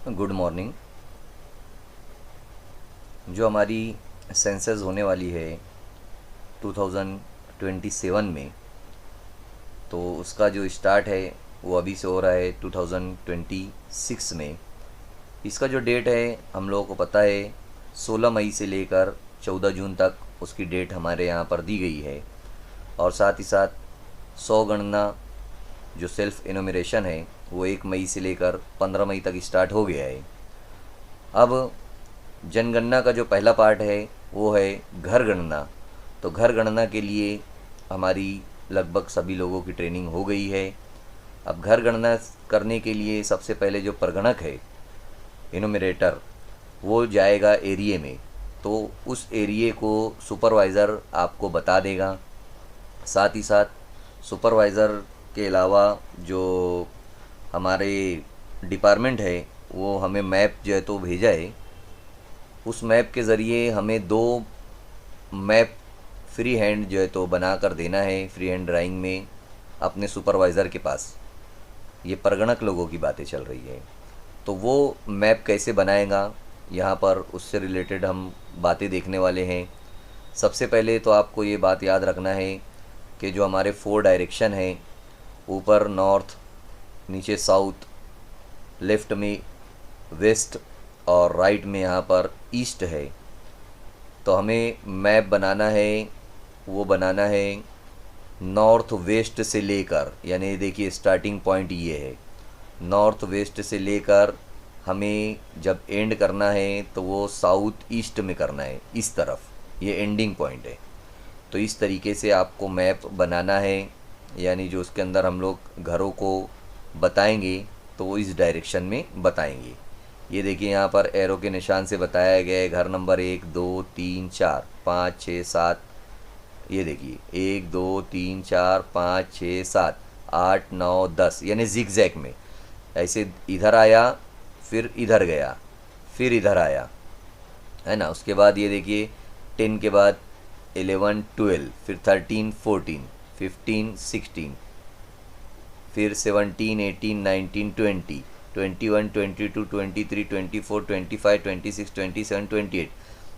Good morning. जो हमारी census होने वाली है 2027 में, तो उसका जो स्टार्ट है वो अभी से हो रहा है 2026 में। इसका जो डेट है हम लोगों को पता है, 16 मई से लेकर 14 जून तक उसकी डेट हमारे यहाँ पर दी गई है। और साथ ही साथ 100 गणना जो सेल्फ इनोमिनेशन है वो 1 मई से लेकर 15 मई तक स्टार्ट हो गया है। अब जनगणना का जो पहला पार्ट है वो है घर गणना। तो घर गणना के लिए हमारी लगभग सभी लोगों की ट्रेनिंग हो गई है। अब घर गणना करने के लिए सबसे पहले जो परगणक है, इनोमिनेटर, वो जाएगा एरिए में। तो उस एरिए को सुपरवाइज़र आपको बता देगा। साथ ही साथ सुपरवाइज़र के अलावा जो हमारे डिपार्टमेंट है वो हमें मैप जो है तो भेजा है। उस मैप के ज़रिए हमें 2 मैप फ्री हैंड जो है तो बना कर देना है, फ्री हैंड ड्राइंग में, अपने सुपरवाइज़र के पास। ये परगणक लोगों की बातें चल रही है। तो वो मैप कैसे बनाएगा, यहाँ पर उससे रिलेटेड हम बातें देखने वाले हैं। सबसे पहले तो आपको ये बात याद रखना है कि जो हमारे 4 डायरेक्शन हैं, ऊपर नॉर्थ, नीचे साउथ, लेफ़्ट में वेस्ट और राइट में यहाँ पर ईस्ट है। तो हमें मैप बनाना है, वो बनाना है नॉर्थ वेस्ट से लेकर, यानी देखिए स्टार्टिंग पॉइंट ये है, नॉर्थ वेस्ट से लेकर हमें जब एंड करना है तो वो साउथ ईस्ट में करना है, इस तरफ, ये एंडिंग पॉइंट है। तो इस तरीके से आपको मैप बनाना है, यानी जो उसके अंदर हम लोग घरों को बताएंगे तो वो इस डायरेक्शन में बताएंगे। ये देखिए यहाँ पर एरो के निशान से बताया गया है घर नंबर 1 2 3 4 5 6 7। ये देखिए 1 2 3 4 5 6 7 8 9 10, यानी जिगजैग में ऐसे इधर आया, फिर इधर गया, फिर इधर आया, है ना। उसके बाद ये देखिए 10 के बाद 11 12, फिर 13 14 15 16, फिर 17 18 19 20 21 22 23 24 25 26 27 28,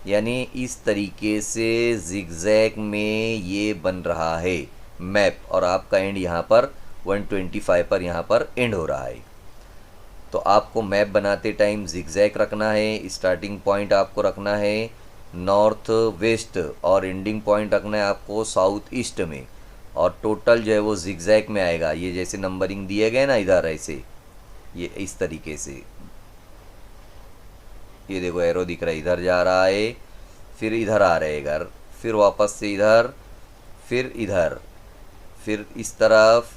यानी इस तरीके से जिगजैग में ये बन रहा है मैप। और आपका एंड यहाँ पर 125 पर यहाँ पर एंड हो रहा है। तो आपको मैप बनाते टाइम जिगजैग रखना है। स्टार्टिंग पॉइंट आपको रखना है नॉर्थ वेस्ट और एंडिंग पॉइंट रखना है आपको साउथ ईस्ट में। और टोटल जो है वो जिगजैग में आएगा। ये जैसे नंबरिंग दिए गए ना इधर, ऐसे ये इस तरीके से, ये देखो एरो दिख रहा है, इधर जा रहा है, फिर इधर आ रहे घर, फिर वापस से इधर, फिर इधर, फिर इस तरफ,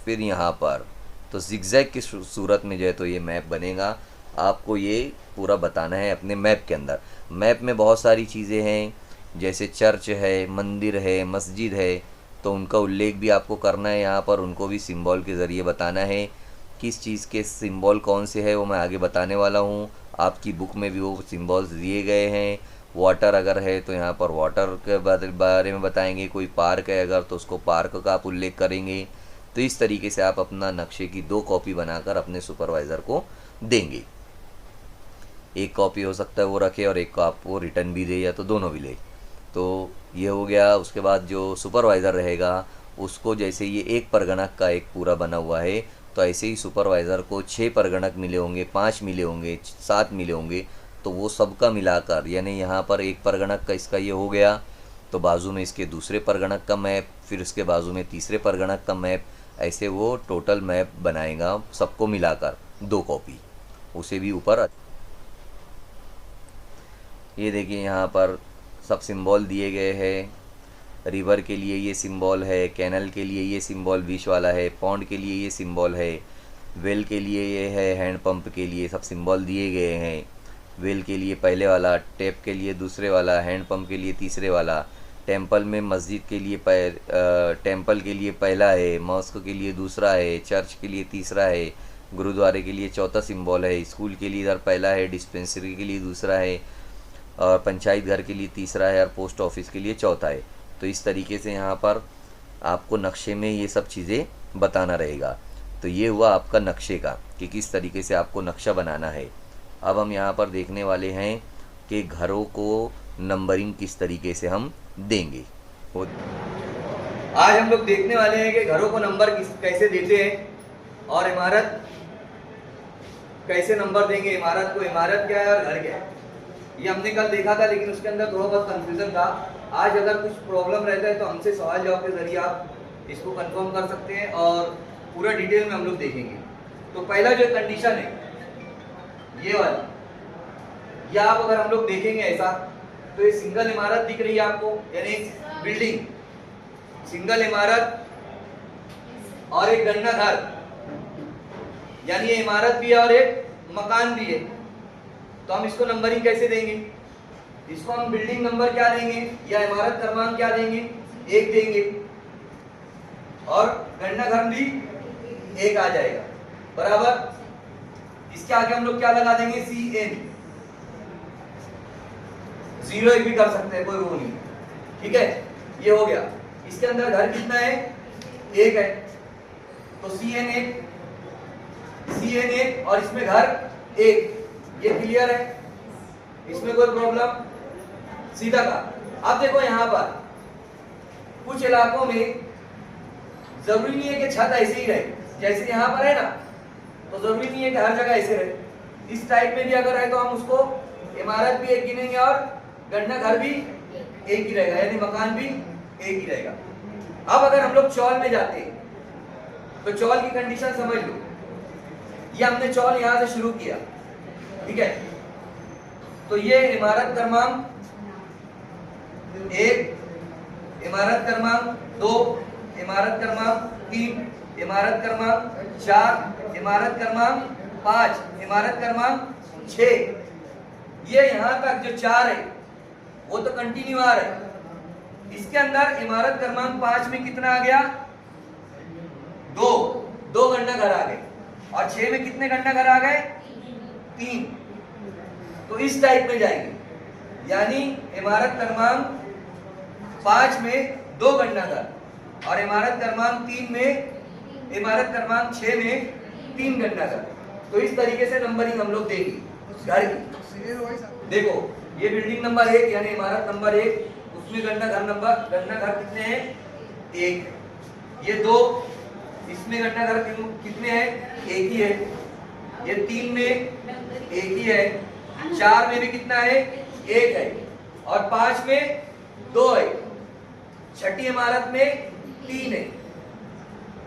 फिर यहाँ पर। तो जिगजैग की सूरत में जो है तो ये मैप बनेगा। आपको ये पूरा बताना है अपने मैप के अंदर। मैप में बहुत सारी चीज़ें हैं, जैसे चर्च है, मंदिर है, मस्जिद है, तो उनका उल्लेख भी आपको करना है यहाँ पर। उनको भी सिंबल के ज़रिए बताना है। किस चीज़ के सिंबल कौन से है वो मैं आगे बताने वाला हूँ। आपकी बुक में भी वो सिंबल्स दिए गए हैं। वाटर अगर है तो यहाँ पर वाटर के बारे में बताएंगे। कोई पार्क है अगर तो उसको पार्क का आप उल्लेख करेंगे। तो इस तरीके से आप अपना नक्शे की 2 कॉपी बनाकर अपने सुपरवाइज़र को देंगे। एक कॉपी हो सकता है वो रखे और एक को आपको रिटर्न भी दे, या तो दोनों भी ले। तो ये हो गया। उसके बाद जो सुपरवाइज़र रहेगा उसको, जैसे ये एक परगणक का एक पूरा बना हुआ है, तो ऐसे ही सुपरवाइज़र को 6 परगणक मिले होंगे, 5 मिले होंगे, 7 मिले होंगे। तो वो सबका मिलाकर, यानी यहाँ पर एक परगणक का इसका ये हो गया, तो बाजू में इसके दूसरे परगणक का मैप, फिर इसके बाजू में तीसरे परगणक का मैप, ऐसे वो टोटल मैप बनाएगा सबको मिलाकर 2 कॉपी, उसे भी ऊपर। ये देखिए यहाँ पर सब सिंबल दिए गए हैं। रिवर के लिए ये सिंबल है, कैनल के लिए ये सिंबल बीच वाला है, पॉन्ड के लिए ये सिंबल है, वेल के लिए ये है, हैंड पंप के लिए सब सिंबल दिए गए हैं। वेल के लिए पहले वाला, टैप के लिए दूसरे वाला, हैंड पंप के लिए तीसरे वाला, टेंपल में मस्जिद के लिए टेंपल के लिए पहला है, मॉस्क के लिए दूसरा है, चर्च के लिए तीसरा है, गुरुद्वारे के लिए चौथा सिंबल है, स्कूल के लिए इधर पहला है, डिस्पेंसरी के लिए दूसरा है, और पंचायत घर के लिए तीसरा है, और पोस्ट ऑफिस के लिए चौथा है। तो इस तरीके से यहाँ पर आपको नक्शे में ये सब चीज़ें बताना रहेगा। तो ये हुआ आपका नक्शे का कि किस तरीके से आपको नक्शा बनाना है। अब हम यहाँ पर देखने वाले हैं कि घरों को नंबरिंग किस तरीके से हम देंगे। आज हम लोग देखने वाले हैं कि घरों को नंबर कैसे देते हैं और इमारत कैसे नंबर देंगे। इमारत को इमारत क्या है और घर क्या है, ये हमने कल देखा था, लेकिन उसके अंदर थोड़ा बहुत कंफ्यूजन था। आज अगर कुछ प्रॉब्लम रहता है तो हमसे सवाल जवाब के जरिए आप इसको कंफर्म कर सकते हैं और पूरा डिटेल में हम लोग देखेंगे। तो पहला जो कंडीशन है ये वाली, या आप अगर हम लोग देखेंगे ऐसा तो ये सिंगल इमारत दिख रही है आपको, यानी बिल्डिंग, सिंगल इमारत और एक गन्ना घर, यानी ये इमारत भी है और एक मकान भी है। तो हम इसको नंबरिंग कैसे देंगे? इसको हम बिल्डिंग नंबर क्या देंगे या इमारत क्रमांक क्या देंगे? 1 देंगे और गन्ना घर भी 1 आ जाएगा, बराबर। इसके आगे हम लोग क्या लगा देंगे? CN, 0 1 भी कर सकते हैं, कोई वो नहीं, ठीक है। ये हो गया। इसके अंदर घर कितना है? 1 है, तो CN 1 और इसमें घर 1। ये क्लियर है, इसमें कोई प्रॉब्लम? सीधा का। अब देखो यहाँ पर कुछ इलाकों में जरूरी नहीं है कि छत ऐसे ही रहे, जैसे यहाँ पर है ना, तो जरूरी नहीं है कि हर जगह ऐसे रहे। इस टाइप में भी अगर है तो हम उसको इमारत भी 1 गिनेंगे और गन्ना घर भी 1 ही रहेगा, यानी मकान भी 1 ही रहेगा। अब अगर हम लोग चौल में जाते हैं तो चौल की कंडीशन समझ लो। ये हमने चौल यहां से शुरू किया, ठीक है। तो ये इमारत क्रमांक 1, इमारत क्रमांक 2, इमारत क्रमांक 3, इमारत क्रमांक 4, इमारत क्रमांक 5, इमारत क्रमांक 6। ये यहां तक जो 4 है वो तो कंटिन्यू आ रहा है। इसके अंदर इमारत क्रमांक 5 में कितना आ गया? 2 गन्ना घर आ गए, और 6 में कितने गन्ना घर आ गए? 3। तो इस टाइप में जाएंगे, यानी इमारत क्रमांक 5 में 2 गन्ना घर और इमारत क्रमांक 3 में, इमारत क्रमांक 6 में 3 गन्ना घर। तो इस तरीके से नंबरिंग हम लोग देंगे घर की। देखो ये बिल्डिंग नंबर 1 यानी इमारत नंबर 1, उसमें गन्ना घर कितने हैं? 1। ये 2, इसमें गन्ना घर कितने हैं? 1 ही है। ये 3 में 1 ही है, 4 में भी कितना है? 1 है, और 5 में 2 है, छठी इमारत में 3 है।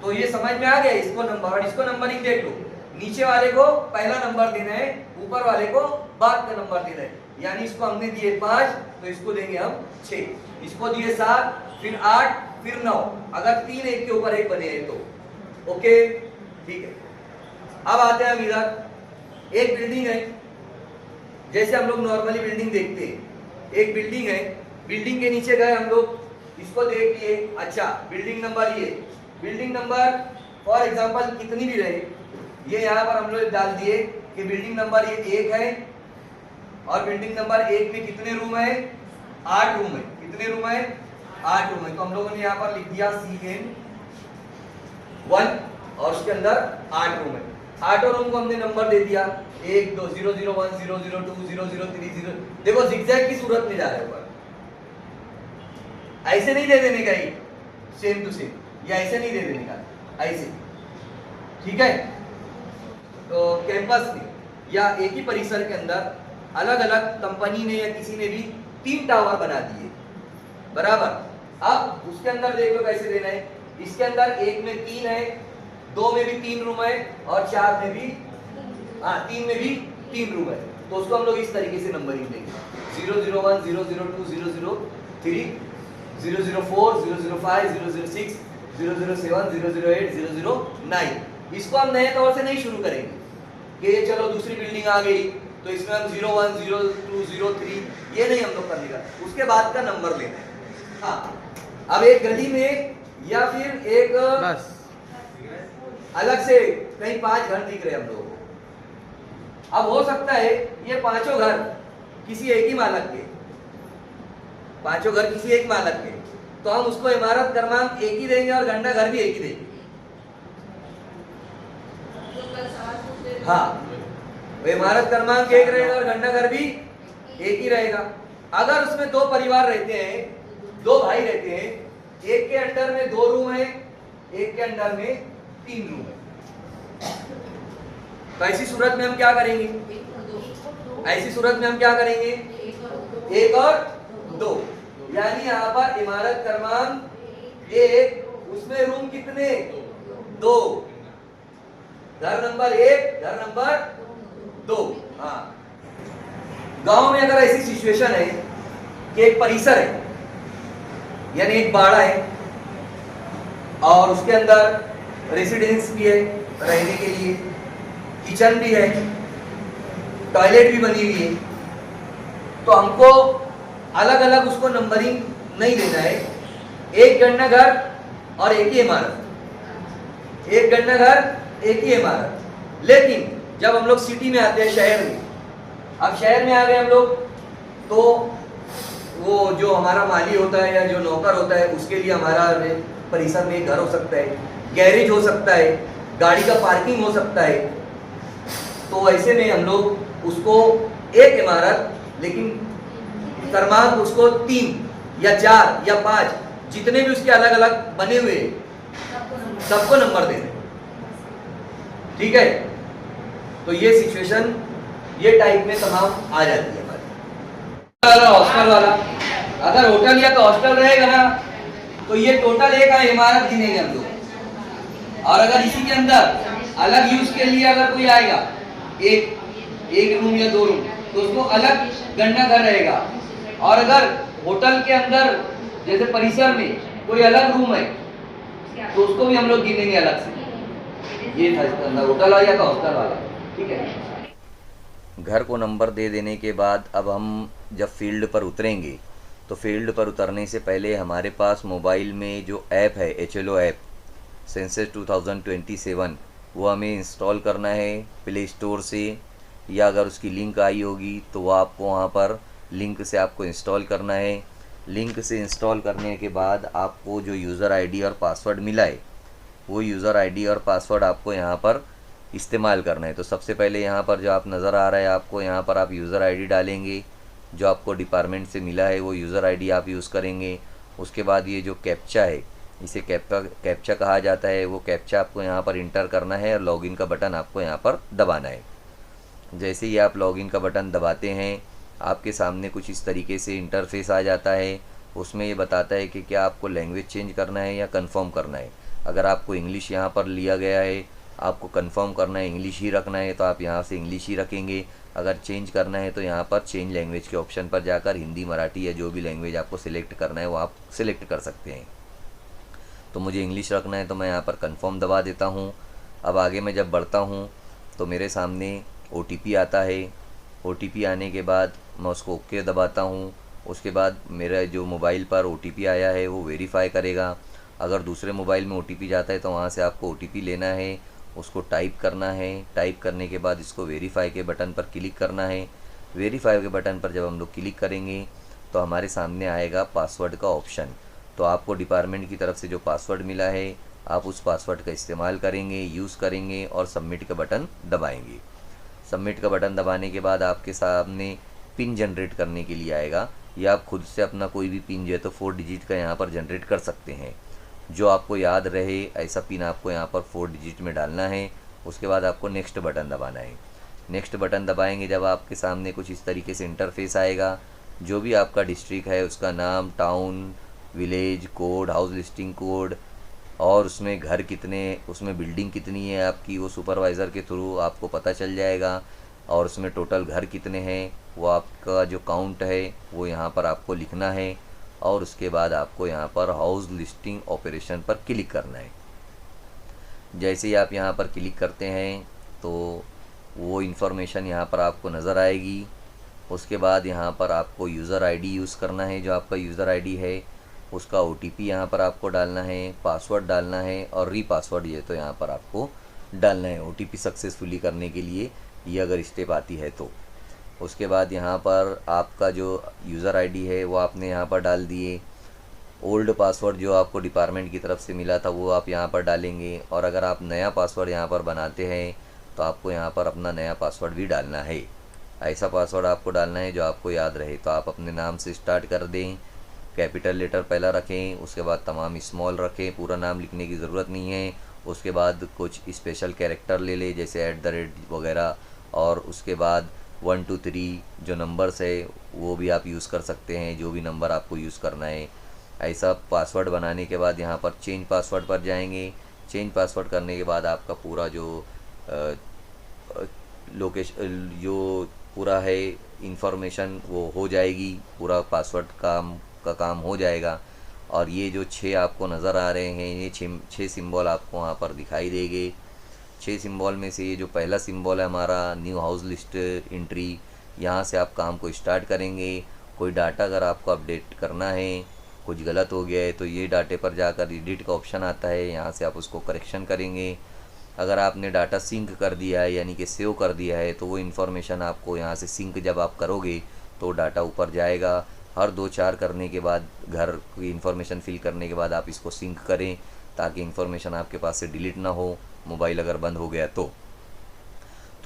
तो ये समझ में आ गया इसको नंबर, और इसको नंबरिंग देख लो। नीचे वाले को पहला नंबर देना है, ऊपर वाले को बाद का नंबर देना है। यानी इसको हमने दिए 5 तो इसको देंगे हम 6, इसको दिए 7, फिर 8, फिर 9, अगर 3 1 के ऊपर 1 बने हैं तो। ओके, ठीक है। अब आते हैं इधर। एक बिल्डिंग है, जैसे हम लोग नॉर्मली बिल्डिंग देखते हैं। एक बिल्डिंग है, बिल्डिंग के नीचे गए हम लोग, इसको देख लिए, अच्छा बिल्डिंग नंबर ये, बिल्डिंग नंबर फॉर एग्जांपल कितनी भी रहे, ये यहाँ पर हम लोग डाल दिए कि बिल्डिंग नंबर ये 1 है, और बिल्डिंग नंबर 1 में कितने रूम है? 8 रूम है। कितने रूम है? 8 रूम है। तो हम लोगों ने यहाँ पर लिख दिया CN 1 और उसके अंदर 8 रूम है। 8 रूम को हमने नंबर दे दिया 1 2 0 0 1 0 0 2 0 0 3 0। देखो जिगजैग की सूरत में जा रहे ऊपर, ऐसे नहीं दे देने का, ही सेम टू सेम, या ऐसे नहीं दे देने का, ऐसे, ठीक है। तो कैंपस में या एक ही परिसर के अंदर अलग अलग कंपनी ने या किसी ने भी 3 टावर बना दिए, बराबर। अब उसके अंदर देख लो कैसे देना है। इसके अंदर 1 में 3 है, 2 में भी 3 रूम है, और 4 में भी 3 में भी 3 रूम है। तो उसको हम लोग इस तरीके से नंबरिंग देंगे 0 0 1 0 0 2 0 0 3 0 0 4 0 0 5 0 0 6 0 0 7 0 0 8 0 0 9। इसको हम नए तौर से नहीं शुरू करेंगे कि ये चलो दूसरी बिल्डिंग आ गई तो इसमें हम 0 1 0 2 0 3, ये नहीं हम लोग करने का, उसके बाद का नंबर लेना है। हाँ, अब एक गली में या फिर एक बस अलग से कहीं 5 घर दिख रहे हैं हम लोगों को। अब हो सकता है ये 5 घर किसी एक ही मालक के, 5 घर किसी एक मालक के, तो हम उसको इमारत क्रमांक 1 ही देंगे और गन्ना घर भी 1 ही देंगे। हाँ, वो इमारत क्रमांक 1 रहेगा और घंटाघर भी एक ही रहेगा। अगर उसमें 2 परिवार रहते हैं, 2 भाई रहते हैं, एक के अंडर में 2 रूम है, एक के अंडर में 3 रूम है, तो ऐसी सूरत में हम क्या करेंगे? ऐसी सूरत में हम क्या करेंगे? 1 और 2। यानी यहाँ पर इमारत क्रमांक 1, उसमें रूम कितने? 2। घर नंबर 1, घर नंबर 2। हाँ, गांव में अगर ऐसी सिचुएशन है कि एक परिसर है, यानी एक बाड़ा है और उसके अंदर रेसिडेंस भी है रहने के लिए, किचन भी है, टॉयलेट भी बनी हुई है, तो हमको अलग अलग उसको नंबरिंग नहीं देना है। एक गन्ना घर और एक ही इमारत, एक गन्ना घर एक ही इमारत। लेकिन जब हम लोग सिटी में आते हैं, शहर में, अब शहर में आ गए हम लोग, तो वो जो हमारा माली होता है या जो नौकर होता है, उसके लिए हमारा परिसर में एक घर हो सकता है, गैरेज हो सकता है, गाड़ी का पार्किंग हो सकता है। तो ऐसे में हम लोग उसको एक इमारत, लेकिन क्रमांक उसको 3 या 4 या 5, जितने भी उसके अलग अलग बने हुए सबको नंबर दे दें। ठीक है, तो ये सिचुएशन, ये टाइप में तमाम आ जाती है हमारी। हॉस्टल वाला, अगर होटल या तो हॉस्टल रहेगा ना, तो ये टोटल एक इमारत गिनेंगे हम लोग। और अगर इसी के अंदर अलग यूज के लिए अगर कोई आएगा, एक रूम या 2 रूम, तो उसको अलग गन्ना घर रहेगा। और अगर होटल के अंदर जैसे परिसर में कोई अलग रूम है, तो उसको भी हम लोग गिनेंगे अलग से। ये था इसका अंदर, होटल वाला का हॉस्टल वाला। ठीक है, घर को नंबर दे देने के बाद अब हम जब फील्ड पर उतरेंगे, तो फील्ड पर उतरने से पहले हमारे पास मोबाइल में जो ऐप है, HLO ऐप सेंसस 2027, वो हमें इंस्टॉल करना है प्ले स्टोर से, या अगर उसकी लिंक आई होगी तो वो आपको वहाँ पर लिंक से आपको इंस्टॉल करना है। लिंक से इंस्टॉल करने के बाद आपको जो यूज़र आईडी और पासवर्ड मिला है, वो यूज़र आईडी और पासवर्ड आपको यहाँ पर इस्तेमाल करना है। तो सबसे पहले यहाँ पर जो आप नज़र आ रहा है आपको, यहाँ पर आप यूज़र आईडी डालेंगे, जो आपको डिपार्टमेंट से मिला है वो यूज़र आईडी आप यूज़ करेंगे। उसके बाद ये जो कैप्चा है, इसे कैप्चा कहा जाता है, वो कैप्चा आपको यहाँ पर इंटर करना है और लॉगिन का बटन आपको यहाँ पर दबाना है। जैसे ही आप लॉगिन का बटन दबाते हैं, आपके सामने कुछ इस तरीके से इंटरफेस आ जाता है। उसमें ये बताता है कि क्या आपको लैंग्वेज चेंज करना है या कंफर्म करना है। अगर आपको इंग्लिश यहाँ पर लिया गया है, आपको कंफर्म करना है, इंग्लिश ही रखना है, तो आप यहाँ से इंग्लिश ही रखेंगे। अगर चेंज करना है तो यहाँ पर चेंज लैंग्वेज के ऑप्शन पर जाकर हिंदी, मराठी या जो भी लैंग्वेज आपको सिलेक्ट करना है वो आप सिलेक्ट कर सकते हैं। तो मुझे इंग्लिश रखना है, तो मैं यहाँ पर कंफर्म दबा देता हूँ। अब आगे मैं जब बढ़ता हूँ तो मेरे सामने OTP आता है। OTP आने के बाद मैं उसको ओके दबाता हूँ। उसके बाद मेरा जो मोबाइल पर OTP आया है वो वेरीफाई करेगा। अगर दूसरे मोबाइल में OTP जाता है तो वहाँ से आपको OTP लेना है, उसको टाइप करना है। टाइप करने के बाद इसको वेरीफाई के बटन पर क्लिक करना है। वेरीफाई के बटन पर जब हम लोग क्लिक करेंगे तो हमारे सामने आएगा पासवर्ड का ऑप्शन। तो आपको डिपार्टमेंट की तरफ से जो पासवर्ड मिला है, आप उस पासवर्ड का इस्तेमाल करेंगे, यूज़ करेंगे और सबमिट का बटन दबाएंगे। सबमिट का बटन दबाने के बाद आपके सामने पिन जनरेट करने के लिए आएगा, या आप खुद से अपना कोई भी पिन जो है तो 4 डिजिट का यहाँ पर जनरेट कर सकते हैं। जो आपको याद रहे ऐसा पिन आपको यहाँ पर 4 डिजिट में डालना है। उसके बाद आपको नेक्स्ट बटन दबाना है। नेक्स्ट बटन दबाएंगे जब आपके सामने कुछ इस तरीके से इंटरफेस आएगा। जो भी आपका डिस्ट्रिक्ट है उसका नाम, town, village code, house listing code, और उसमें घर कितने, उसमें बिल्डिंग कितनी है आपकी, वो सुपरवाइज़र के थ्रू आपको पता चल जाएगा। और उसमें टोटल घर कितने हैं वो आपका जो काउंट है वो यहाँ पर आपको लिखना है। और उसके बाद आपको यहाँ पर हाउस लिस्टिंग ऑपरेशन पर क्लिक करना है। जैसे ही आप यहाँ पर क्लिक करते हैं तो वो इन्फॉर्मेशन यहाँ पर आपको नज़र आएगी। उसके बाद यहाँ पर आपको यूज़र आईडी यूज़ करना है। जो आपका यूज़र आईडी है उसका OTP यहाँ पर आपको डालना है, पासवर्ड डालना है और रीपासवर्ड ये तो यहाँ पर आपको डालना है OTP सक्सेसफुली करने के लिए, ये अगर स्टेप आती है तो। उसके बाद यहाँ पर आपका जो यूज़र आईडी है वो आपने यहाँ पर डाल दिए। ओल्ड पासवर्ड जो आपको डिपार्टमेंट की तरफ से मिला था वो आप यहाँ पर डालेंगे। और अगर आप नया पासवर्ड यहाँ पर बनाते हैं तो आपको यहाँ पर अपना नया पासवर्ड भी डालना है। ऐसा पासवर्ड आपको डालना है जो आपको याद रहे। तो आप अपने नाम से स्टार्ट कर दें, कैपिटल लेटर पहला रखें, उसके बाद तमाम स्मॉल रखें, पूरा नाम लिखने की ज़रूरत नहीं है। उसके बाद कुछ स्पेशल कैरेक्टर ले लें जैसे @ वगैरह, और उसके बाद 1 2 3 जो नंबर्स है वो भी आप यूज़ कर सकते हैं, जो भी नंबर आपको यूज़ करना है। ऐसा पासवर्ड बनाने के बाद यहाँ पर चेंज पासवर्ड पर जाएंगे। चेंज पासवर्ड करने के बाद आपका पूरा जो लोकेशन जो पूरा है इंफॉर्मेशन वो हो जाएगी, पूरा पासवर्ड का काम हो जाएगा। और ये जो 6 आपको नज़र आ रहे हैं, ये 6 सिंबल आपको वहाँ पर दिखाई देंगे। 6 सिंबल में से ये जो पहला सिंबल है हमारा न्यू हाउस लिस्ट एंट्री, यहाँ से आप काम को स्टार्ट करेंगे। कोई डाटा अगर आपको अपडेट करना है, कुछ गलत हो गया है, तो ये डाटे पर जाकर एडिट का ऑप्शन आता है, यहाँ से आप उसको करेक्शन करेंगे। अगर आपने डाटा सिंक कर दिया है यानी कि सेव कर दिया है, तो वो इन्फॉर्मेशन आपको यहाँ से सिंक जब आप करोगे तो डाटा ऊपर जाएगा। हर 2-4 करने के बाद, घर की इन्फॉर्मेशन फिल करने के बाद आप इसको सिंक करें, ताकि इन्फॉर्मेशन आपके पास से डिलीट ना हो, मोबाइल अगर बंद हो गया तो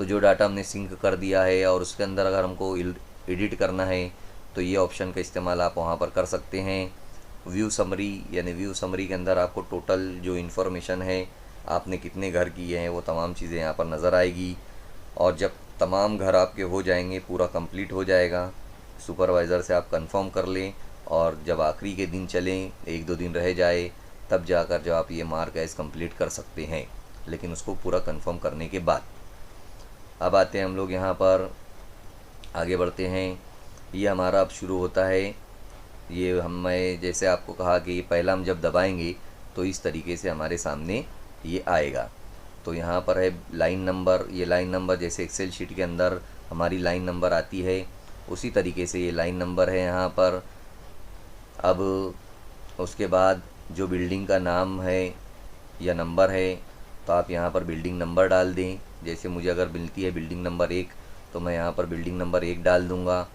जो डाटा हमने सिंक कर दिया है और उसके अंदर अगर हमको एडिट करना है तो ये ऑप्शन का इस्तेमाल आप वहाँ पर कर सकते हैं। व्यू समरी, यानी व्यू समरी के अंदर आपको टोटल जो इन्फॉर्मेशन है, आपने कितने घर किए हैं, वो तमाम चीज़ें यहाँ पर नज़र आएगी। और जब तमाम घर आपके हो जाएंगे, पूरा कंप्लीट हो जाएगा, सुपरवाइज़र से आप कंफर्म कर लें। और जब आखिरी के दिन चलें, 1-2 दिन रह जाए, तब जाकर जब आप ये मार्क एज कंप्लीट कर सकते हैं, लेकिन उसको पूरा कंफर्म करने के बाद। अब आते हैं हम लोग यहाँ पर आगे बढ़ते हैं। ये हमारा अब शुरू होता है। ये मैं जैसे आपको कहा कि पहला हम जब दबाएंगे तो इस तरीके से हमारे सामने ये आएगा। तो यहाँ पर है लाइन नंबर। ये लाइन नंबर जैसे एक्सेल शीट के अंदर हमारी लाइन नंबर आती है, उसी तरीके से ये लाइन नंबर है यहाँ पर। अब उसके बाद जो बिल्डिंग का नाम है या नंबर है, तो आप यहाँ पर बिल्डिंग नंबर डाल दें। जैसे मुझे अगर मिलती है बिल्डिंग नंबर 1, तो मैं यहाँ पर बिल्डिंग नंबर 1 डाल दूँगा।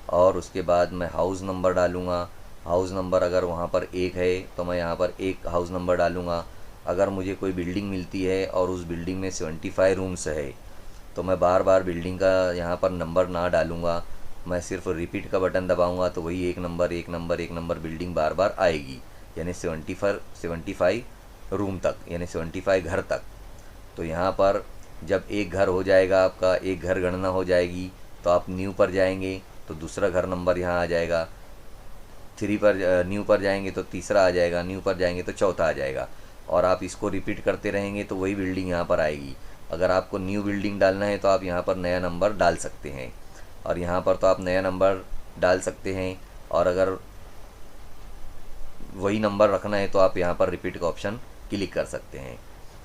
और उसके बाद मैं हाउस नंबर डालूँगा। हाउस नंबर अगर वहाँ पर 1 है तो मैं यहाँ पर 1 हाउस नंबर डालूँगा। अगर मुझे कोई बिल्डिंग मिलती है और उस बिल्डिंग में 75 रूम्स है, तो मैं बार बार बिल्डिंग का यहाँ पर नंबर ना डालूँगा, मैं सिर्फ रिपीट का बटन दबाऊँगा तो वही 1 नंबर 1 नंबर 1 नंबर बिल्डिंग बार बार आएगी, यानी 75 रूम तक, यानी 75 घर तक। तो यहाँ पर जब एक घर हो जाएगा, आपका एक घर गणना हो जाएगी, तो आप न्यू पर जाएंगे तो दूसरा घर नंबर यहाँ आ जाएगा। 3 पर न्यू पर जाएंगे तो तीसरा आ जाएगा, न्यू पर जाएंगे तो चौथा आ जाएगा। और आप इसको रिपीट करते रहेंगे तो वही बिल्डिंग यहाँ पर आएगी। अगर आपको न्यू बिल्डिंग डालना है तो आप यहाँ पर नया नंबर डाल सकते हैं, और यहाँ पर तो आप नया नंबर डाल सकते हैं। और अगर वही नंबर रखना है तो आप यहाँ पर रिपीट का ऑप्शन क्लिक कर सकते हैं।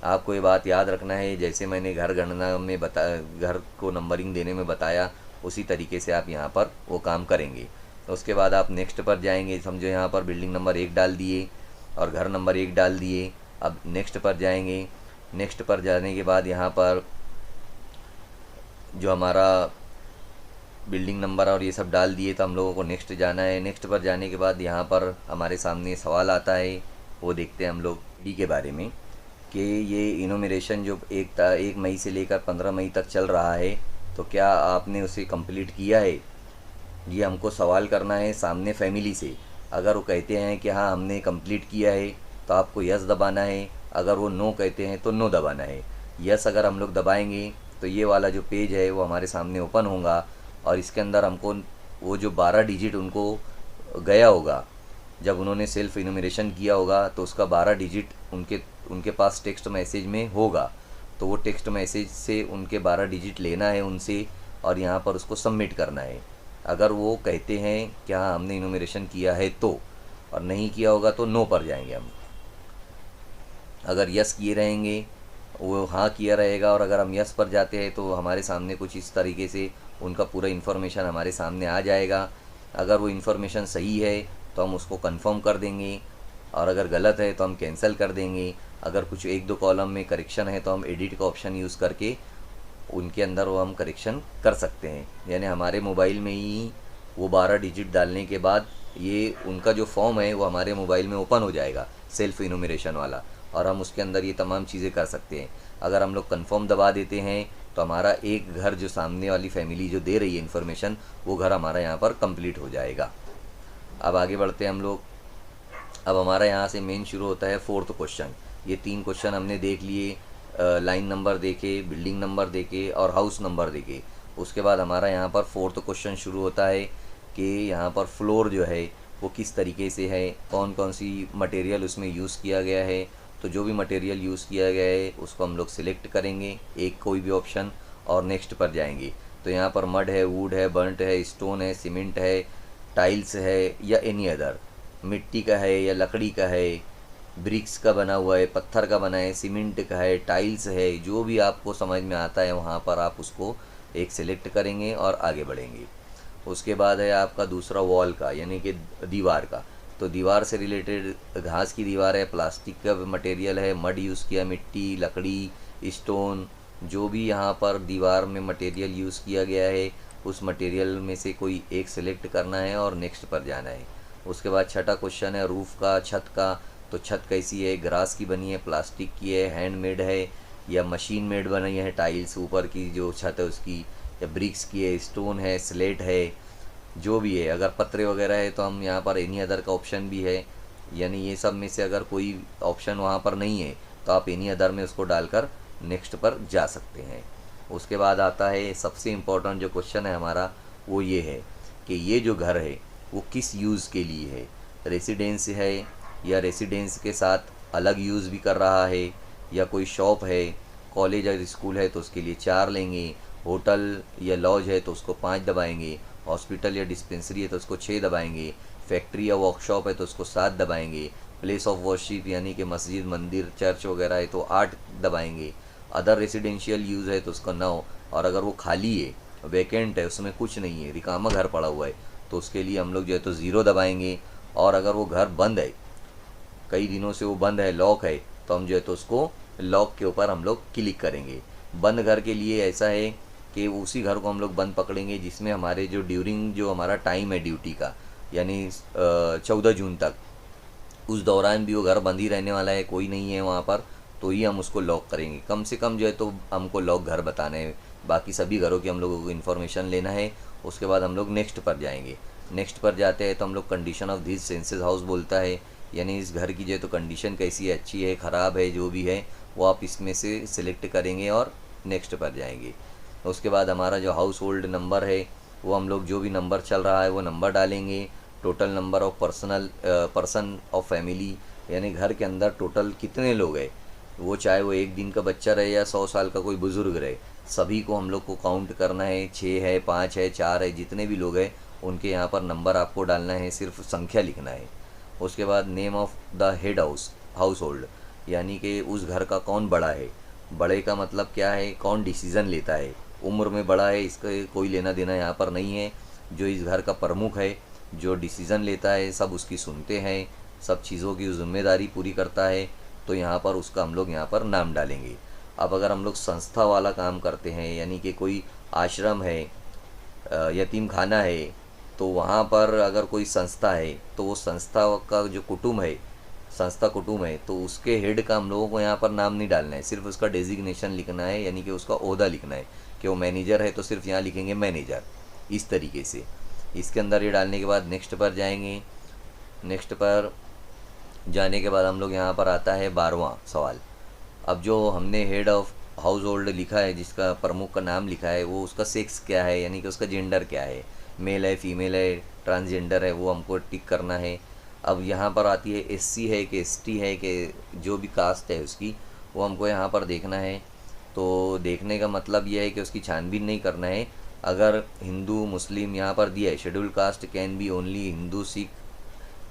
आपको ये बात याद रखना है, जैसे मैंने घर गणना में घर को नंबरिंग देने में बताया, उसी तरीके से आप यहाँ पर वो काम करेंगे। तो उसके बाद आप नेक्स्ट पर जाएंगे। समझो यहाँ पर बिल्डिंग नंबर 1 डाल दिए और घर नंबर 1 डाल दिए। अब नेक्स्ट पर जाएंगे। नेक्स्ट पर जाने के बाद यहाँ पर जो हमारा बिल्डिंग नंबर और ये सब डाल दिए, तो हम लोगों को नेक्स्ट जाना है। नेक्स्ट पर जाने के बाद यहाँ पर हमारे सामने सवाल आता है, वो देखते हैं हम लोग डी के बारे में, कि ये इनोमिनेशन जो 1 मई से लेकर 15 मई तक चल रहा है, तो क्या आपने उसे कंप्लीट किया है, ये हमको सवाल करना है सामने फैमिली से। अगर वो कहते हैं कि हाँ हमने कंप्लीट किया है, तो आपको यस दबाना है। अगर वो नो कहते हैं तो नो दबाना है। यस अगर हम लोग दबाएंगे तो ये वाला जो पेज है वो हमारे सामने ओपन होगा, और इसके अंदर हमको वो जो 12 डिजिट उनको गया होगा, जब उन्होंने सेल्फ इनोमिनेशन किया होगा तो उसका 12 डिजिट उनके पास टेक्स्ट मैसेज में होगा। तो वो टेक्स्ट मैसेज से उनके 12 डिजिट लेना है उनसे, और यहाँ पर उसको सबमिट करना है। अगर वो कहते हैं कि हाँ हमने इनोमिनेशन किया है तो, और नहीं किया होगा तो नो पर जाएंगे हम। अगर यस किए रहेंगे, वो हाँ किया रहेगा, और अगर हम यस पर जाते हैं तो हमारे सामने कुछ इस तरीके से उनका पूरा इन्फॉर्मेशन हमारे सामने आ जाएगा। अगर वो इन्फॉर्मेशन सही है तो हम उसको कंफर्म कर देंगे, और अगर गलत है तो हम कैंसिल कर देंगे। अगर कुछ 1-2 कॉलम में करेक्शन है तो हम एडिट का ऑप्शन यूज़ करके उनके अंदर वो हम करेक्शन कर सकते हैं। यानी हमारे मोबाइल में ही वो 12 डिजिट डालने के बाद ये उनका जो फॉर्म है वो हमारे मोबाइल में ओपन हो जाएगा, सेल्फ इनोमिनेशन वाला, और हम उसके अंदर ये तमाम चीज़ें कर सकते हैं। अगर हम लोग कन्फर्म दबा देते हैं तो हमारा एक घर जो सामने वाली फैमिली जो दे रही है इन्फॉर्मेशन, वो घर हमारा यहाँ पर कंप्लीट हो जाएगा। अब आगे बढ़ते हैं हम लोग। अब हमारा यहाँ से मेन शुरू होता है फोर्थ क्वेश्चन। ये 3 क्वेश्चन हमने देख लिए, लाइन नंबर देखे, बिल्डिंग नंबर देखे और हाउस नंबर देखे। उसके बाद हमारा यहाँ पर फोर्थ क्वेश्चन शुरू होता है कि यहाँ पर फ्लोर जो है वो किस तरीके से है, कौन कौन सी मटेरियल उसमें यूज़ किया गया है। तो जो भी मटेरियल यूज़ किया गया है उसको हम लोग सिलेक्ट करेंगे, एक कोई भी ऑप्शन, और नेक्स्ट पर जाएंगे। तो यहाँ पर मड है, वुड है, बर्न्ट है, स्टोन है, सीमेंट है, टाइल्स है या एनी अदर, मिट्टी का है या लकड़ी का है, ब्रिक्स का बना हुआ है, पत्थर का बना है, सीमेंट का है, टाइल्स है, जो भी आपको समझ में आता है वहाँ पर आप उसको एक सिलेक्ट करेंगे और आगे बढ़ेंगे। उसके बाद है आपका दूसरा वॉल का, यानी कि दीवार का। तो दीवार से रिलेटेड घास की दीवार है, प्लास्टिक का मटेरियल है, मड यूज़ किया, मिट्टी, लकड़ी, स्टोन, जो भी यहाँ पर दीवार में मटेरियल यूज़ किया गया है उस मटेरियल में से कोई एक सिलेक्ट करना है और नेक्स्ट पर जाना है। उसके बाद छठा क्वेश्चन है रूफ़ का, छत का। तो छत कैसी है, ग्रास की बनी है, प्लास्टिक की है, हैंडमेड है या मशीन मेड बनी है, टाइल्स ऊपर की जो छत है उसकी, या ब्रिक्स की है, स्टोन है, स्लेट है, जो भी है। अगर पत्रे वगैरह है तो हम यहाँ पर एनी अदर का ऑप्शन भी है, यानी ये सब में से अगर कोई ऑप्शन वहाँ पर नहीं है तो आप एनी अदर में उसको डालकर नेक्स्ट पर जा सकते हैं। उसके बाद आता है सबसे इम्पोर्टेंट जो क्वेश्चन है हमारा, वो ये है कि ये जो घर है वो किस यूज़ के लिए है। रेसिडेंस है या रेसिडेंस के साथ अलग यूज़ भी कर रहा है, या कोई शॉप है, कॉलेज या स्कूल है तो उसके लिए 4 लेंगे, होटल या लॉज है तो उसको 5 दबाएंगे, हॉस्पिटल या डिस्पेंसरी है तो उसको 6 दबाएंगे, फैक्ट्री या वर्कशॉप है तो उसको 7 दबाएंगे, प्लेस ऑफ वर्शिप यानी कि मस्जिद, मंदिर, चर्च वगैरह है तो 8 दबाएंगे, अदर रेसिडेंशियल यूज़ है तो उसका 9, और अगर वो खाली है, वैकेंट है, उसमें कुछ नहीं है, रिकामा घर पड़ा हुआ है, तो उसके लिए हम लोग जो है तो 0 दबाएंगे। और अगर वो घर बंद है, कई दिनों से वो बंद है, लॉक है, तो हम जो है तो उसको लॉक के ऊपर हम लोग क्लिक करेंगे। बंद घर के लिए ऐसा है कि उसी घर को हम लोग बंद पकड़ेंगे जिसमें हमारे जो ड्यूरिंग जो हमारा टाइम है ड्यूटी का, यानी 14 जून तक, उस दौरान भी वो घर बंद ही रहने वाला है, कोई नहीं है वहाँ पर, तो ही हम उसको लॉक करेंगे। कम से कम जो है तो हमको लॉक घर बताना है, बाकी सभी घरों की हम लोगों को इन्फॉर्मेशन लेना है। उसके बाद हम लोग नेक्स्ट पर जाएंगे। नेक्स्ट पर जाते हैं तो हम लोग condition of this senses house बोलता है, यानी इस घर की जो है तो कंडीशन कैसी है, अच्छी है, ख़राब है, जो भी है वो आप इसमें से सिलेक्ट करेंगे और नेक्स्ट पर जाएंगे। उसके बाद हमारा जो हाउस होल्ड नंबर है वो हम लोग जो भी नंबर चल रहा है वो नंबर डालेंगे। Total number of person of family, यानी घर के अंदर टोटल कितने लोग हैं, वो चाहे वो 1 दिन का बच्चा रहे या 100 साल का कोई बुज़ुर्ग रहे, सभी को हम लोग को काउंट करना है। 6 है, 5 है, 4 है, जितने भी लोग हैं उनके यहाँ पर नंबर आपको डालना है, सिर्फ संख्या लिखना है। उसके बाद name of the head house hold, यानी कि उस घर का कौन बड़ा है। बड़े का मतलब क्या है, कौन डिसीज़न लेता है, उम्र में बड़ा है इसका कोई लेना देना यहाँ पर नहीं है। जो इस घर का प्रमुख है, जो डिसीज़न लेता है, सब उसकी सुनते हैं, सब चीज़ों की जिम्मेदारी पूरी करता है, तो यहाँ पर उसका हम लोग यहाँ पर नाम डालेंगे। अब अगर हम लोग संस्था वाला काम करते हैं, यानी कि कोई आश्रम है, यतीम खाना है, तो वहाँ पर अगर कोई संस्था है तो वो संस्था का जो कुटुंब है, संस्था कुटुंब है, तो उसके हेड का हम लोगों को यहाँ पर नाम नहीं डालना है, सिर्फ उसका डेजिग्नेशन लिखना है, यानी कि उसका ओहदा लिखना है। कि वो मैनेजर है तो सिर्फ यहाँ लिखेंगे मैनेजर, इस तरीके से। इसके अंदर ये डालने के बाद नेक्स्ट पर जाएंगे। नेक्स्ट पर जाने के बाद हम लोग यहाँ पर आता है 12वां सवाल। अब जो हमने हेड ऑफ हाउस होल्ड लिखा है, जिसका प्रमुख का नाम लिखा है, वो उसका सेक्स क्या है, यानी कि उसका जेंडर क्या है, मेल है, फीमेल है, ट्रांसजेंडर है, वो हमको टिक करना है। अब यहाँ पर आती है एससी है कि एसटी है कि जो भी कास्ट है उसकी, वो हमको यहाँ पर देखना है। तो देखने का मतलब ये है कि उसकी छानबीन नहीं करना है। अगर हिंदू मुस्लिम यहाँ पर दिया है, schedule caste can be only Hindu, Sikh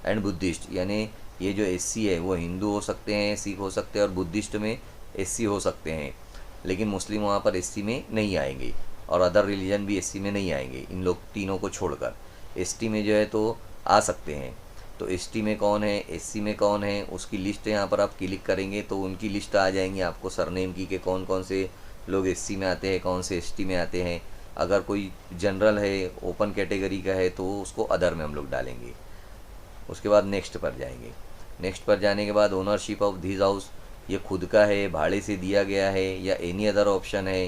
and Buddhist, यानी ये जो एससी है वो हिंदू हो सकते हैं, सिख हो सकते हैं और बुद्धिस्ट में एससी हो सकते हैं, लेकिन मुस्लिम वहाँ पर एससी में नहीं आएंगे और अदर रिलीजन भी एससी में नहीं आएंगे, इन लोग तीनों को छोड़कर। एसटी में जो है तो आ सकते हैं। तो एसटी में कौन है, एससी में कौन है, उसकी लिस्ट यहाँ पर आप क्लिक करेंगे तो उनकी लिस्ट आ जाएंगी आपको सरनेम की, कि कौन कौन से लोग एससी में आते हैं, कौन से एसटी में आते हैं। अगर कोई जनरल है, ओपन कैटेगरी का है, तो उसको अदर में हम लोग डालेंगे। उसके बाद नेक्स्ट पर जाएंगे। नेक्स्ट पर जाने के बाद ओनरशिप ऑफ दिस हाउस, ये खुद का है, भाड़े से दिया गया है, या एनी अदर ऑप्शन है।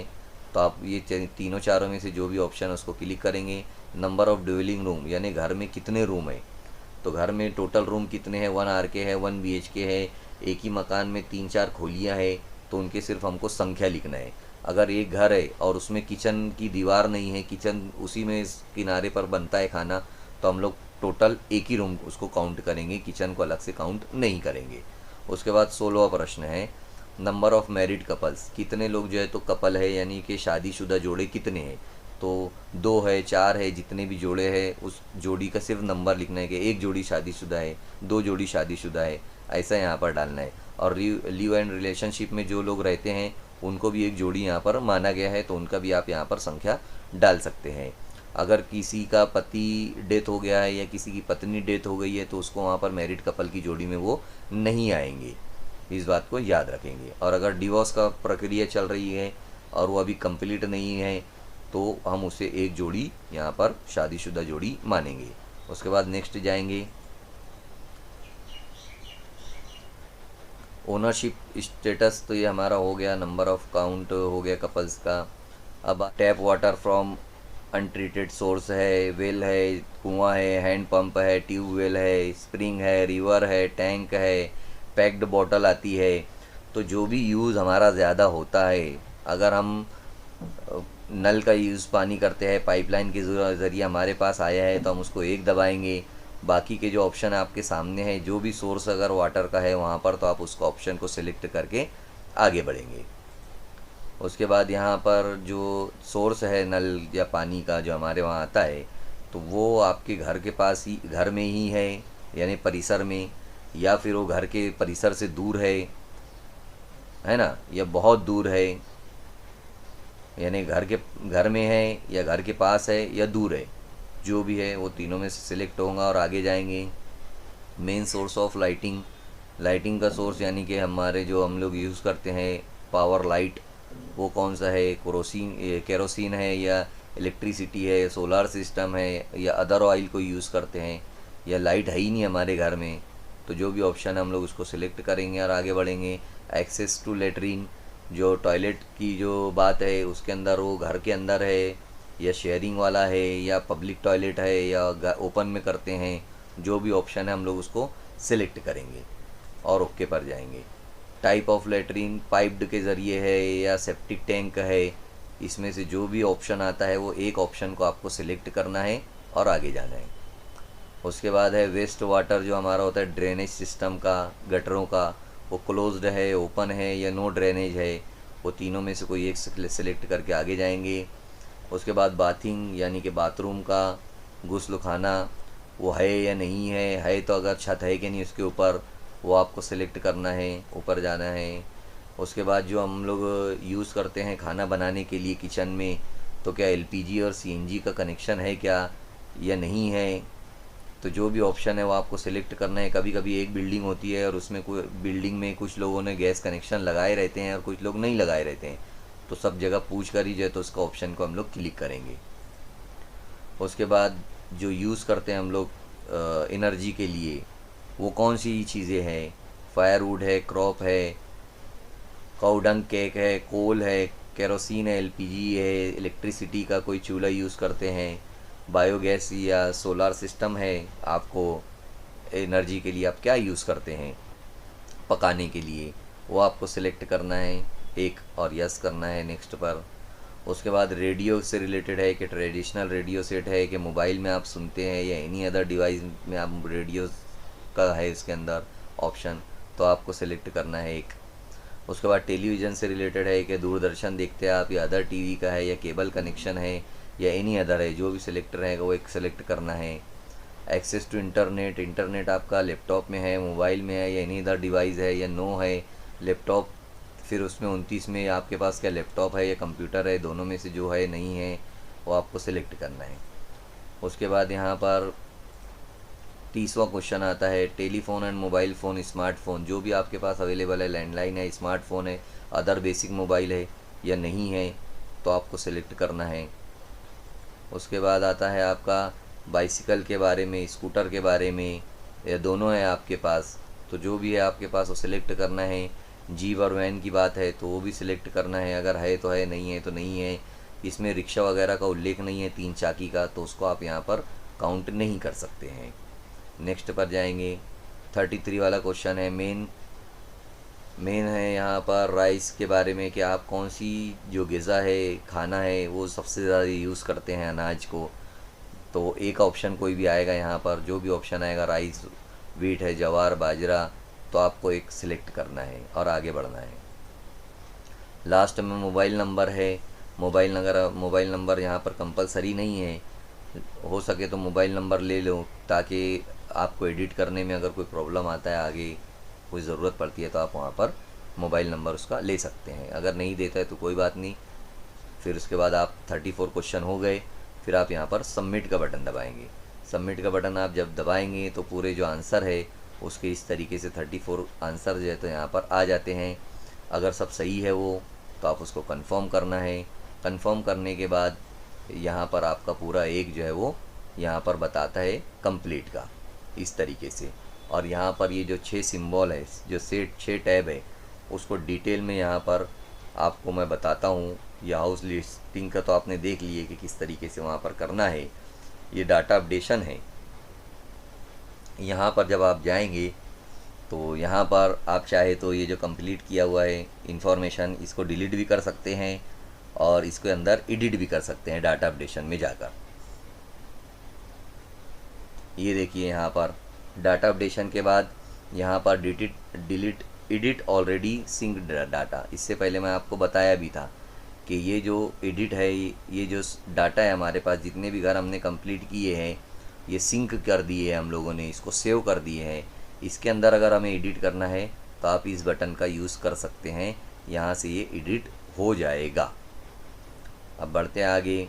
तो आप ये तीनों चारों में से जो भी ऑप्शन है उसको क्लिक करेंगे। नंबर ऑफ़ ड्वेलिंग रूम, यानी घर में कितने रूम है। तो घर में टोटल रूम कितने हैं, 1 RK है, 1 BHK है, एक ही मकान में 3-4 खोलियाँ है, तो उनके सिर्फ हमको संख्या लिखना है। अगर एक घर है और उसमें किचन की दीवार नहीं है, किचन उसी में किनारे पर बनता है खाना, तो हम लोग टोटल एक ही रूम उसको काउंट करेंगे, किचन को अलग से काउंट नहीं करेंगे। उसके बाद 16वां प्रश्न है, नंबर ऑफ़ मैरिड कपल्स, कितने लोग जो है तो कपल है, यानी कि शादीशुदा जोड़े कितने हैं। तो 2 है, 4 है, जितने भी जोड़े हैं उस जोड़ी का सिर्फ नंबर लिखना है कि एक जोड़ी शादीशुदा है, 2 जोड़ी शादीशुदा है, ऐसा यहाँ पर डालना है। और लिव एंड रिलेशनशिप में जो लोग रहते हैं उनको भी एक जोड़ी यहाँ पर माना गया है, तो उनका भी आप यहाँ पर संख्या डाल सकते हैं। अगर किसी का पति डेथ हो गया है या किसी की पत्नी डेथ हो गई है तो उसको वहाँ पर मैरिड कपल की जोड़ी में वो नहीं आएंगे, इस बात को याद रखेंगे। और अगर डिवोर्स का प्रक्रिया चल रही है और वो अभी कंप्लीट नहीं है तो हम उसे एक जोड़ी यहाँ पर शादीशुदा जोड़ी मानेंगे। उसके बाद नेक्स्ट जाएंगे, ओनरशिप स्टेटस, तो ये हमारा हो गया, नंबर ऑफ़ काउंट हो गया कपल्स का। अब tap water from untreated source है, वेल है, कुआं है, हैंड पंप है, ट्यूबवेल है, स्प्रिंग है, रिवर है, टैंक है, पैक्ड बॉटल आती है। तो जो भी यूज़ हमारा ज़्यादा होता है, अगर हम नल का यूज़ पानी करते हैं, पाइपलाइन के ज़रिए हमारे पास आया है तो हम उसको 1 दबाएंगे। बाकी के जो ऑप्शन आपके सामने है, जो भी सोर्स अगर वाटर का है वहाँ पर, तो आप उसको ऑप्शन को सिलेक्ट करके आगे बढ़ेंगे। उसके बाद यहाँ पर जो सोर्स है नल या पानी का जो हमारे वहाँ आता है, तो वो आपके घर के पास ही, घर में ही है, यानी परिसर में, या फिर वो घर के परिसर से दूर है ना, या बहुत दूर है, यानी घर में है या घर के पास है या दूर है, जो भी है वो तीनों में से सिलेक्ट होगा और आगे जाएंगे। Main source of lighting, lighting का सोर्स यानी कि हमारे जो हम लोग यूज़ करते हैं पावर लाइट, वो कौन सा है, केरोसिन है या इलेक्ट्रिसिटी है, सोलार सिस्टम है या अदर ऑयल को यूज़ करते हैं, या लाइट है ही नहीं हमारे घर में। तो जो भी ऑप्शन है हम लोग उसको सिलेक्ट करेंगे और आगे बढ़ेंगे। एक्सेस टू लेटरिन, जो टॉयलेट की जो बात है उसके अंदर वो घर के अंदर है या शेयरिंग वाला है या पब्लिक टॉयलेट है या ओपन में करते हैं, जो भी ऑप्शन है हम लोग उसको सिलेक्ट करेंगे और ओके पर जाएंगे। टाइप ऑफ लेटरिन, पाइप्ड के ज़रिए है या सेप्टिक टैंक है, इसमें से जो भी ऑप्शन आता है वो एक ऑप्शन को आपको सिलेक्ट करना है और आगे जाना है। उसके बाद है वेस्ट वाटर, जो हमारा होता है ड्रेनेज सिस्टम का, गटरों का, वो क्लोज्ड है, ओपन है या नो ड्रेनेज है, वो तीनों में से कोई एक सिलेक्ट करके आगे जाएंगे। उसके बाद बाथिंग यानी कि बाथरूम का, गुस्लखाना, वो है या नहीं है तो अगर छत है कि नहीं उसके ऊपर, वो आपको सिलेक्ट करना है, ऊपर जाना है। उसके बाद जो हम लोग यूज़ करते हैं खाना बनाने के लिए किचन में, तो क्या LPG और CNG का कनेक्शन है क्या या नहीं है, तो जो भी ऑप्शन है वो आपको सिलेक्ट करना है। कभी कभी एक बिल्डिंग होती है और उसमें कोई बिल्डिंग में कुछ लोगों ने गैस कनेक्शन लगाए रहते हैं और कुछ लोग नहीं लगाए रहते हैं, तो सब जगह पूछ कर ही जो है तो उसका ऑप्शन को हम लोग क्लिक करेंगे। उसके बाद जो यूज़ करते हैं हम लोग एनर्जी के लिए, वो कौन सी चीज़ें हैं, फायरवुड है, क्रॉप है, काउडंग केक है, कोल है, केरोसिन है, LPG है, इलेक्ट्रिसिटी का कोई चूल्हा यूज़ करते हैं, बायोगैस या सोलार सिस्टम है, आपको एनर्जी के लिए आप क्या यूज़ करते हैं पकाने के लिए, वो आपको सिलेक्ट करना है एक और यस करना है नेक्स्ट पर। उसके बाद रेडियो से रिलेटेड है कि ट्रेडिशनल रेडियो सेट है कि मोबाइल में आप सुनते हैं या एनी अदर डिवाइस में आप रेडियो का है इसके अंदर ऑप्शन, तो आपको सिलेक्ट करना है एक। उसके बाद टेलीविज़न से रिलेटेड है कि दूरदर्शन देखते हैं आप या अदर टीवी का है या केबल कनेक्शन है या एनी अदर है, जो भी सिलेक्ट रहेगा वो एक सिलेक्ट करना है। एक्सेस टू इंटरनेट, इंटरनेट आपका लैपटॉप में है, मोबाइल में है या एनी अदर डिवाइस है या नो है। लैपटॉप फिर उसमें 29 में आपके पास क्या लैपटॉप है या कंप्यूटर है, दोनों में से जो है नहीं है वो आपको सिलेक्ट करना है। उसके बाद यहाँ पर 30वां क्वेश्चन आता है, telephone and mobile phone, smartphone, जो भी आपके पास अवेलेबल है, लैंडलाइन है, स्मार्टफोन है, अदर बेसिक मोबाइल है या नहीं है, तो आपको सिलेक्ट करना है। उसके बाद आता है आपका बाइसिकल के बारे में, स्कूटर के बारे में, या दोनों है आपके पास, तो जो भी है आपके पास वो सिलेक्ट करना है। जीव और वैन की बात है तो वो भी सिलेक्ट करना है, अगर है तो है, नहीं है तो नहीं है। इसमें रिक्शा वगैरह का उल्लेख नहीं है 3 चाकी का, तो उसको आप यहाँ पर काउंट नहीं कर सकते हैं। नेक्स्ट पर जाएंगे। 33 वाला क्वेश्चन है मेन है यहाँ पर राइस के बारे में कि आप कौन सी जो ग़िज़ा है, खाना है, वो सबसे ज़्यादा यूज़ करते हैं अनाज को। तो एक ऑप्शन कोई भी आएगा यहाँ पर, जो भी ऑप्शन आएगा, राइस, वीट है, जवार, बाजरा, तो आपको एक सिलेक्ट करना है और आगे बढ़ना है। लास्ट में मोबाइल नंबर है। मोबाइल नंबर यहाँ पर कंपलसरी नहीं है, हो सके तो मोबाइल नंबर ले लो, ताकि आपको एडिट करने में अगर कोई प्रॉब्लम आता है, आगे कोई ज़रूरत पड़ती है, तो आप वहाँ पर मोबाइल नंबर उसका ले सकते हैं। अगर नहीं देता है तो कोई बात नहीं। फिर उसके बाद आप 34 क्वेश्चन हो गए। फिर आप यहाँ पर सबमिट का बटन दबाएंगे। सबमिट का बटन आप जब दबाएंगे तो पूरे जो आंसर है उसके इस तरीके से 34 आंसर जो है तो यहाँ पर आ जाते हैं। अगर सब सही है वो, तो आप उसको कंफर्म करना है। कंफर्म करने के बाद यहाँ पर आपका पूरा एक जो है वो यहाँ पर बताता है कंप्लीट का, इस तरीके से। और यहाँ पर ये जो 6 सिंबल है, जो 6 टैब है, उसको डिटेल में यहाँ पर आपको मैं बताता हूँ। ये हाउस लिस्टिंग का तो आपने देख लिए कि किस तरीके से वहाँ पर करना है। ये डाटा अपडेशन है। यहाँ पर जब आप जाएंगे तो यहाँ पर आप चाहे तो ये जो कंप्लीट किया हुआ है इंफॉर्मेशन, इसको डिलीट भी कर सकते हैं और इसके अंदर एडिट भी कर सकते हैं डाटा अपडेशन में जाकर। ये देखिए यहाँ पर डाटा अपडेशन के बाद यहाँ पर delete edit already synced data. इससे पहले मैं आपको बताया भी था कि ये जो एडिट है, ये जो डाटा है हमारे पास, जितने भी घर हमने कंप्लीट किए हैं, ये सिंक कर दिए हैं हम लोगों ने, इसको सेव कर दिए हैं। इसके अंदर अगर हमें एडिट करना है तो आप इस बटन का यूज़ कर सकते हैं, यहाँ से ये एडिट हो जाएगा। अब बढ़ते हैं आगे।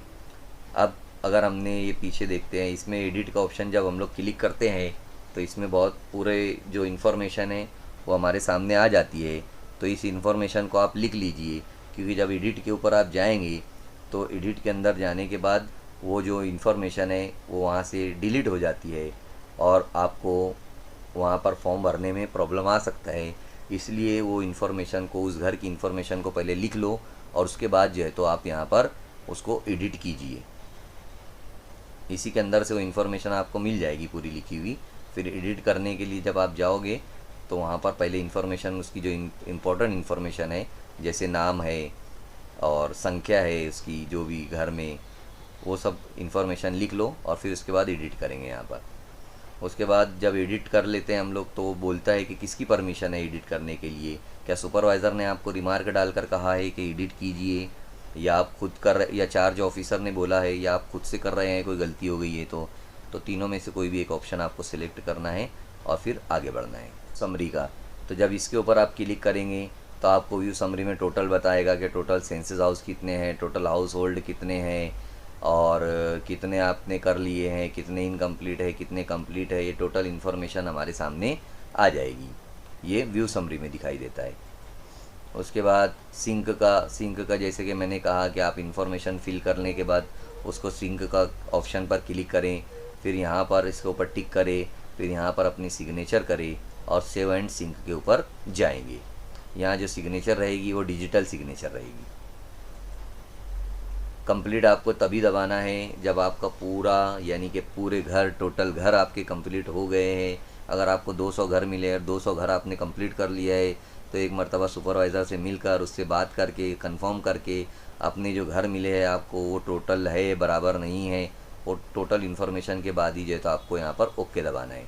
अब अगर हमने ये पीछे देखते हैं, इसमें एडिट का ऑप्शन जब हम लोग क्लिक करते हैं तो इसमें बहुत पूरे जो इन्फॉर्मेशन है वो हमारे सामने आ जाती है। तो इस इन्फॉर्मेशन को आप लिख लीजिए, क्योंकि जब एडिट के ऊपर आप जाएंगे तो एडिट के अंदर जाने के बाद वो जो इन्फॉर्मेशन है वो वहाँ से डिलीट हो जाती है और आपको वहाँ पर फॉर्म भरने में प्रॉब्लम आ सकता है। इसलिए वो इन्फॉर्मेशन को, उस घर की इन्फॉर्मेशन को पहले लिख लो और उसके बाद जो है तो आप यहाँ पर उसको एडिट कीजिए। इसी के अंदर से वो इन्फॉर्मेशन आपको मिल जाएगी पूरी लिखी हुई। फिर एडिट करने के लिए जब आप जाओगे तो वहाँ पर पहले इन्फॉर्मेशन, उसकी जो इम्पोर्टेंट इन्फॉर्मेशन है, जैसे नाम है और संख्या है उसकी, जो भी घर में, वो सब इन्फॉर्मेशन लिख लो और फिर उसके बाद एडिट करेंगे यहाँ पर। उसके बाद जब एडिट कर लेते हैं हम लोग तो वो बोलता है कि किसकी परमिशन है एडिट करने के लिए। क्या सुपरवाइज़र ने आपको रिमार्क डालकर कहा है कि एडिट कीजिए, या आप खुद कर, या चार्ज ऑफिसर ने बोला है, या आप खुद से कर रहे हैं, कोई गलती हो गई है तो तीनों में से कोई भी एक ऑप्शन आपको सिलेक्ट करना है और फिर आगे बढ़ना है। समरी का, तो जब इसके ऊपर आप क्लिक करेंगे तो आपको व्यू समरी में टोटल बताएगा कि टोटल सेंसेस हाउस कितने हैं, टोटल हाउस होल्ड कितने हैं और कितने आपने कर लिए हैं, कितने इनकम्प्लीट है, कितने कंप्लीट है। ये टोटल इन्फॉर्मेशन हमारे सामने आ जाएगी, ये व्यू समरी में दिखाई देता है। उसके बाद सिंक का जैसे कि मैंने कहा कि आप इन्फॉर्मेशन फिल करने के बाद उसको सिंक का ऑप्शन पर क्लिक करें, फिर यहाँ पर इसके ऊपर टिक करें, फिर यहाँ पर अपनी सिग्नेचर करें और सेव एंड सिंक के ऊपर जाएंगे। यहाँ जो सिग्नेचर रहेगी वो डिजिटल सिग्नेचर रहेगी। कंप्लीट आपको तभी दबाना है जब आपका पूरा, यानी कि पूरे घर, टोटल घर आपके कंप्लीट हो गए हैं। अगर आपको 200 घर मिले और 200 घर आपने कंप्लीट कर लिया है तो एक मरतबा सुपरवाइज़र से मिलकर, उससे बात करके, कंफर्म करके अपने जो घर मिले हैं आपको, वो टोटल है बराबर नहीं है, वो टोटल इन्फॉर्मेशन के बाद ही जो है तो आपको यहाँ पर ओके दबाना है।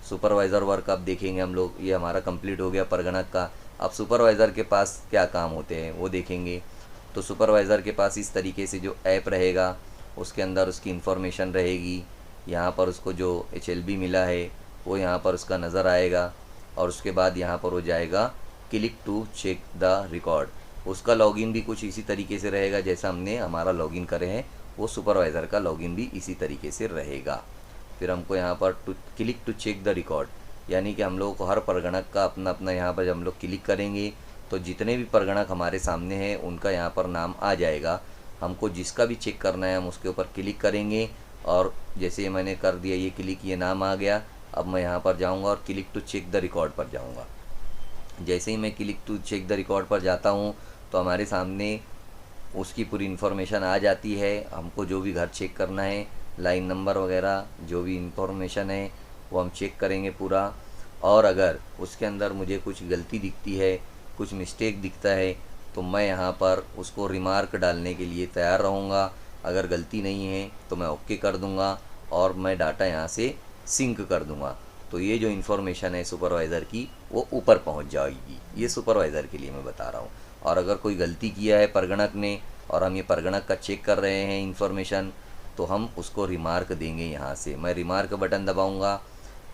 सुपरवाइज़र वर्क अब देखेंगे हम लोग, ये हमारा कंप्लीट हो गया परगणक का। अब सुपरवाइज़र के पास क्या काम होते हैं वो देखेंगे। तो सुपरवाइज़र के पास इस तरीके से जो ऐप रहेगा उसके अंदर उसकी इन्फॉर्मेशन रहेगी। यहाँ पर उसको जो HLB मिला है वो यहाँ पर उसका नज़र आएगा और उसके बाद यहाँ पर हो जाएगा click to check the record. उसका लॉगिन भी कुछ इसी तरीके से रहेगा जैसा हमने हमारा लॉगिन करे हैं, वो सुपरवाइज़र का लॉगिन भी इसी तरीके से रहेगा। फिर हमको यहाँ पर click to check the record, यानी कि हम लोगों को हर परगणक का अपना अपना, यहाँ पर जब हम लोग क्लिक करेंगे तो जितने भी परगणक हमारे सामने हैं उनका यहाँ पर नाम आ जाएगा। हमको जिसका भी चेक करना है हम उसके ऊपर क्लिक करेंगे और जैसे मैंने कर दिया ये क्लिक, ये नाम आ गया। अब मैं यहाँ पर जाऊँगा और click to check the record पर जाऊँगा। जैसे ही मैं click to check the record पर जाता हूँ तो हमारे सामने उसकी पूरी इन्फॉर्मेशन आ जाती है। हमको जो भी घर चेक करना है, लाइन नंबर वगैरह जो भी इन्फॉर्मेशन है वो हम चेक करेंगे पूरा। और अगर उसके अंदर मुझे कुछ गलती दिखती है, कुछ मिस्टेक दिखता है, तो मैं यहाँ पर उसको रिमार्क डालने के लिए तैयार रहूँगा। अगर गलती नहीं है तो मैं ओके कर दूँगा और मैं डाटा यहाँ से सिंक कर दूँगा। तो ये जो इन्फॉर्मेशन है सुपरवाइज़र की वो ऊपर पहुँच जाएगी। ये सुपरवाइज़र के लिए मैं बता रहा हूँ। और अगर कोई गलती किया है परगणक ने और हम ये परगणक का चेक कर रहे हैं इन्फॉर्मेशन, तो हम उसको रिमार्क देंगे। यहाँ से मैं रिमार्क बटन दबाऊँगा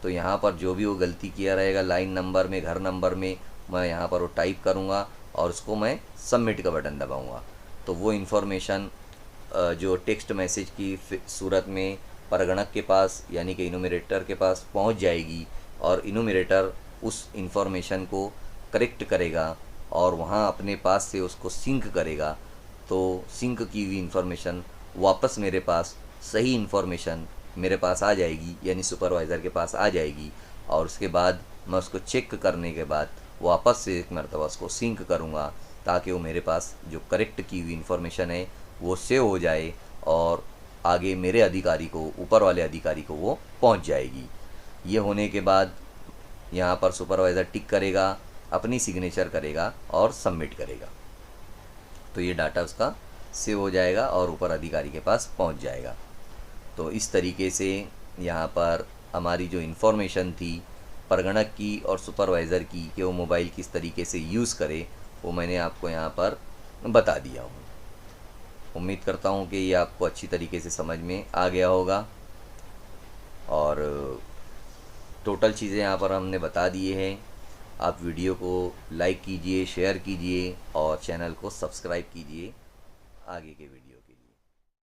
तो यहाँ पर जो भी वो गलती किया रहेगा लाइन नंबर में, घर नंबर में, मैं यहाँ पर वो टाइप करूँगा और उसको मैं सबमिट का बटन दबाऊँगा। तो वो इन्फॉर्मेशन जो टेक्स्ट मैसेज की सूरत में परगणक के पास यानी कि इनुमरेटर के पास पहुंच जाएगी और इनुमरेटर उस इन्फॉर्मेशन को करेक्ट करेगा और वहां अपने पास से उसको सिंक करेगा। तो सिंक की हुई इन्फॉर्मेशन वापस मेरे पास सही इन्फॉर्मेशन मेरे पास आ जाएगी, यानी सुपरवाइज़र के पास आ जाएगी। और उसके बाद मैं उसको चेक करने के बाद वापस से एक मरतबा उसको सिंक करूँगा ताकि वो मेरे पास जो करेक्ट की हुई इन्फॉर्मेशन है वो सेव हो जाए और आगे मेरे अधिकारी को, ऊपर वाले अधिकारी को वो पहुंच जाएगी। ये होने के बाद यहाँ पर सुपरवाइज़र टिक करेगा, अपनी सिग्नेचर करेगा और सबमिट करेगा। तो ये डाटा उसका सेव हो जाएगा और ऊपर अधिकारी के पास पहुंच जाएगा। तो इस तरीके से यहाँ पर हमारी जो इन्फॉर्मेशन थी परगणक की और सुपरवाइज़र की कि वो मोबाइल किस तरीके से यूज़ करे, वो मैंने आपको यहाँ पर बता दिया हूँ। उम्मीद करता हूँ कि ये आपको अच्छी तरीके से समझ में आ गया होगा और टोटल चीज़ें यहाँ पर हमने बता दिए हैं। आप वीडियो को लाइक कीजिए, शेयर कीजिए और चैनल को सब्सक्राइब कीजिए आगे के वीडियो के